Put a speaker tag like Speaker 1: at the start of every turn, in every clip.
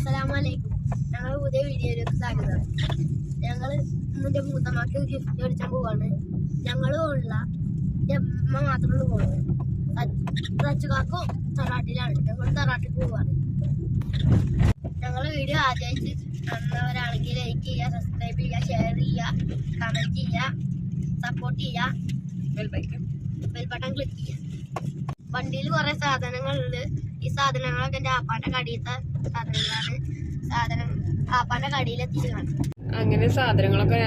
Speaker 1: അസ്സലാമലൈക്കും. ഞങ്ങൾ പുതിയ വീഡിയോയിലേക്ക് സ്വാഗതം. ഞങ്ങൾ ഇന്നിൻ്റെ മൂത്തമ്മക്ക് ഗിഫ്റ്റ് മേടിച്ചാൽ പോവാണ്. ഞങ്ങളും ഉള്ള എൻ്റെ അമ്മ മാത്രമേ പോകുന്നത്. റച്ചുകാക്കും തറാട്ടിലാണ്. ഞങ്ങൾ തറാട്ടിൽ പോവാണ്. ഞങ്ങൾ വീഡിയോ ആദ്യമായിട്ട് കാണുന്നവരാണെങ്കിൽ ലൈക്ക് ചെയ്യുക, സബ്സ്ക്രൈബ് ചെയ്യുക, ഷെയർ ചെയ്യുക, കമൻറ്റ് ചെയ്യുക, സപ്പോർട്ട് ചെയ്യുക, ബെൽ ബട്ടൺ ക്ലിക്ക് ചെയ്യുക. വണ്ടിയിൽ കുറെ സാധനങ്ങളുണ്ട്. ഈ സാധനങ്ങളൊക്കെ എൻ്റെ ആപ്പാന്റെ കടിയിലത്തെ സാധനങ്ങളാണ്. ആപ്പാന്റെ കടിയിലെത്തിച്ച് കാണും.
Speaker 2: അങ്ങനെ സാധനങ്ങളൊക്കെ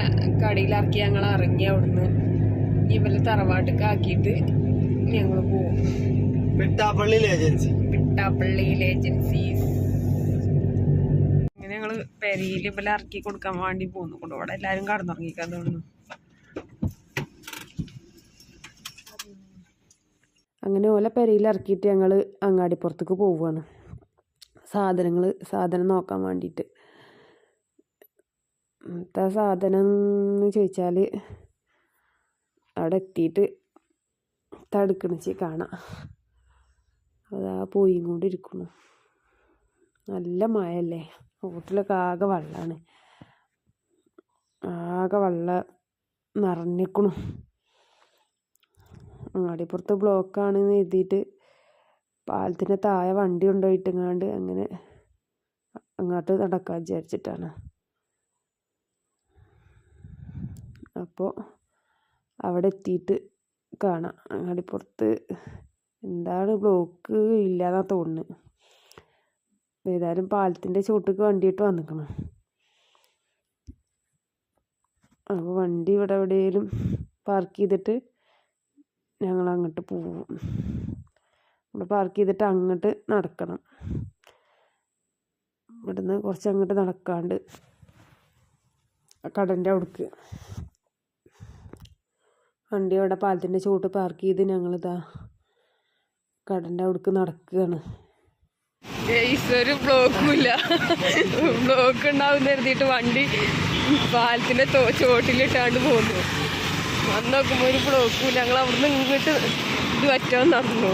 Speaker 2: കടിയിലാക്കി ഞങ്ങൾ ഇറങ്ങി അവിടുന്ന് ഇവര് തറവാട്ടിക്ക് ആക്കിയിട്ട് ഞങ്ങൾ പോകും.
Speaker 3: പിട്ടാപ്പള്ളിയിൽ
Speaker 2: ഏജൻസീസ്. അങ്ങനെ ഞങ്ങള് പെരയിൽ ഇവരെ ഇറക്കി കൊടുക്കാൻ വേണ്ടി പോന്നു. കൊണ്ട് അവിടെ എല്ലാരും കടന്നുറങ്ങിക്കാൻ തോന്നുന്നു. അങ്ങനെ ഓല പെരയിൽ ഇറക്കിയിട്ട് ഞങ്ങൾ അങ്ങാടിപ്പുറത്തേക്ക് പോവുകയാണ്. സാധനം നോക്കാൻ വേണ്ടിയിട്ട്. എന്താ സാധനം എന്ന് ചോദിച്ചാൽ അവിടെ എത്തിയിട്ട് തടുക്കണിച്ച് കാണാം. അതാ പോയും കൊണ്ടിരിക്കുന്നു. നല്ല മഴയല്ലേ, റോട്ടിലൊക്കെ ആകെ വെള്ളമാണ്. ആകെ വെള്ളം നിറഞ്ഞിക്കണു. അങ്ങാടിപ്പുറത്ത് ബ്ലോക്കാണെന്ന് എഴുതിയിട്ട് പാലത്തിൻ്റെ താഴെ വണ്ടി കൊണ്ടുപോയിട്ടെങ്ങാണ്ട് അങ്ങനെ അങ്ങോട്ട് നടക്കാൻ വിചാരിച്ചിട്ടാണ്. അപ്പോൾ അവിടെ എത്തിയിട്ട് കാണാം. അങ്ങാടിപ്പുറത്ത് എന്താണ് ബ്ലോക്ക് ഇല്ലാന്നാ തോന്നുന്നത്. ഏതായാലും പാലത്തിൻ്റെ ചോട്ടിക്ക് വണ്ടിയിട്ട് വന്നിക്കണം. അപ്പോൾ വണ്ടി ഇവിടെ എവിടെയെങ്കിലും പാർക്ക് ചെയ്തിട്ട് ഞങ്ങൾ അങ്ങോട്ട് പോകും. ഇവിടെ പാർക്ക് ചെയ്തിട്ട് അങ്ങോട്ട് നടക്കണം. ഇവിടുന്ന് കുറച്ച് അങ്ങോട്ട് നടക്കാണ്ട് കടൻ്റെ അവിടേക്ക് വണ്ടി അവിടെ പാലത്തിൻ്റെ ചുവട്ട് പാർക്ക് ചെയ്ത് ഞങ്ങളിതാ കടൻ്റെ അവിടേക്ക് നടക്കുകയാണ്. ഒരു ബ്ലോക്കുമില്ല. ബ്ലോക്ക് ഉണ്ടാവും കരുതിയിട്ട് വണ്ടി പാലത്തിൻ്റെ ചോട്ടിലിട്ടാണ്ട് പോകുന്നു. വന്ന് നോക്കുമ്പോൾ ഒരു ബ്ലോക്കുമില്ല. ഞങ്ങൾ അവിടുന്ന് ഇങ്ങോട്ട് ഇത് പറ്റാൻ നടന്നു.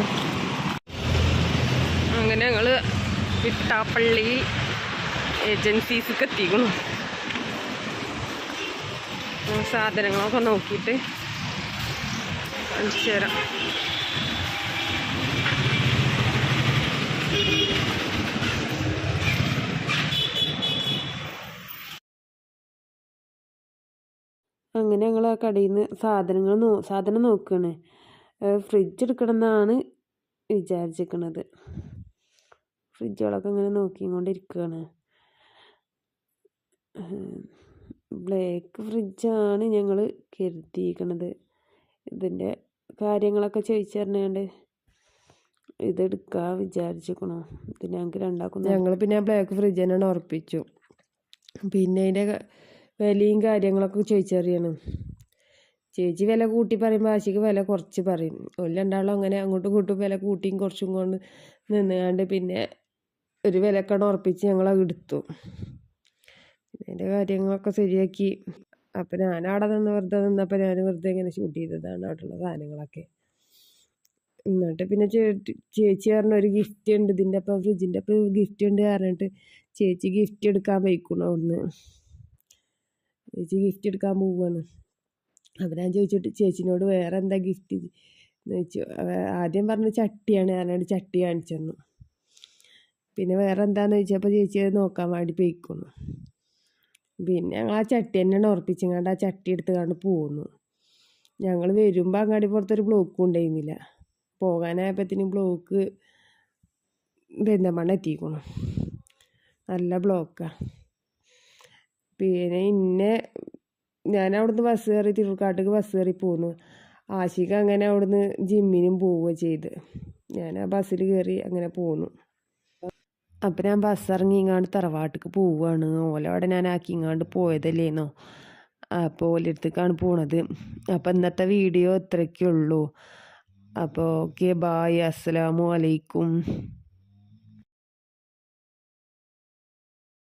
Speaker 2: അങ്ങനെ ഞങ്ങൾ പിട്ടാപ്പള്ളി ഏജൻസീസൊക്കെ എത്തിക്കണം. സാധനങ്ങളൊക്കെ നോക്കിയിട്ട് കാണിച്ചു തരാം. അങ്ങനെ ഞങ്ങൾ ആ കടയിൽ നിന്ന് സാധനം നോക്കുകയാണ്. ഫ്രിഡ്ജ് എടുക്കണം എന്നാണ് വിചാരിച്ചിരിക്കണത്. ഫ്രിഡ്ജുകളൊക്കെ ഇങ്ങനെ നോക്കിക്കൊണ്ടിരിക്കുകയാണ്. ബ്ലാക്ക് ഫ്രിഡ്ജാണ് ഞങ്ങൾ കരുതിയിരിക്കണത്. ഇതിൻ്റെ കാര്യങ്ങളൊക്കെ ചോദിച്ചറിഞ്ഞാണ്ട് ഇതെടുക്കാൻ വിചാരിച്ചിരിക്കണോ. ഇത് ഞങ്ങൾക്ക് രണ്ടാക്കും. ഞങ്ങൾ പിന്നെ ബ്ലാക്ക് ഫ്രിഡ്ജ് തന്നെയാണ് ഉറപ്പിച്ചു. പിന്നെ അതിൻ്റെ വിലയും കാര്യങ്ങളൊക്കെ ചോദിച്ചറിയണം. ചേച്ചി വില കൂട്ടി പറയുമ്പോൾ ആശിക്ക് വില കുറച്ച് പറയും. ഒരു രണ്ടാളും അങ്ങനെ അങ്ങോട്ടും ഇങ്ങോട്ടും വില കൂട്ടിയും കുറച്ചും കൊണ്ട് നിന്നുകൊണ്ട് പിന്നെ ഒരു വിലക്കാണ് ഉറപ്പിച്ച് ഞങ്ങളത് എടുത്തു. അതിൻ്റെ കാര്യങ്ങളൊക്കെ ശരിയാക്കി. അപ്പം ഞാനവിടെ വെറുതെ നിന്നപ്പോൾ ഞാൻ വെറുതെ ഇങ്ങനെ ഷൂട്ട് ചെയ്തതാണ് അവിടെയുള്ള സാധനങ്ങളൊക്കെ. എന്നിട്ട് പിന്നെ ചേച്ചി പറഞ്ഞ ഒരു ഗിഫ്റ്റ് ഉണ്ട് ഇതിൻ്റെ അപ്പം ഫ്രിഡ്ജിൻ്റെ അപ്പം ഗിഫ്റ്റ് ഉണ്ട് പറഞ്ഞിട്ട് ചേച്ചി ഗിഫ്റ്റ് എടുക്കാൻ പോയിക്കണം. അവിടുന്ന് ചേച്ചി ഗിഫ്റ്റ് എടുക്കാൻ പോവുകയാണ്. അപ്പം ഞാൻ ചോദിച്ചിട്ട് ചേച്ചിനോട് വേറെ എന്താ ഗിഫ്റ്റ് എന്ന് ചോദിച്ചു. ആദ്യം പറഞ്ഞ ചട്ടിയാണ് പറഞ്ഞിട്ട് ചട്ടി കാണിച്ചു തന്നു. പിന്നെ വേറെ എന്താന്ന് ചോദിച്ചപ്പോൾ ചേച്ചി അത് നോക്കാൻ വേണ്ടി പോയിക്കുന്നു. പിന്നെ ഞങ്ങൾ ആ ചട്ടി തന്നെയാണ് ഉറപ്പിച്ചങ്ങാണ്ട് ആ ചട്ടി എടുത്ത് കണ്ട് പോകുന്നു. ഞങ്ങൾ വരുമ്പോൾ അങ്ങാടി പുറത്തൊരു ബ്ലോക്കും ഉണ്ടായിരുന്നില്ല. പോകാനായപ്പോഴത്തേനും ബ്ലോക്ക് പെരിന്തൽമണ്ണ എത്തിക്കണം. നല്ല ബ്ലോക്കാണ്. പിന്നെ ഞാൻ അവിടുന്ന് ബസ് കയറി തിരുവക്കാട്ടേക്ക് ബസ് കയറി പോന്നു. ആശിക അങ്ങനെ അവിടുന്ന് ജിമ്മിനും പോവുക ചെയ്ത്. ഞാൻ ആ ബസ്സിൽ കയറി അങ്ങനെ പോന്നു. അപ്പം ഞാൻ ബസ് ഇറങ്ങിങ്ങാണ്ട് തറവാട്ടിക്ക് പോവുകയാണ്. ഓലവിടെ ഞാൻ ആക്കിങ്ങാണ്ട് പോയതല്ലേന്നോ. അപ്പോൾ ഓലടുത്തേക്കാണ് പോണത്. അപ്പം ഇന്നത്തെ വീഡിയോ ഇത്രയൊക്കെ ഉള്ളൂ. അപ്പോൾ ഓക്കെ, ബായ്, അസ്സലാമു അലൈക്കും.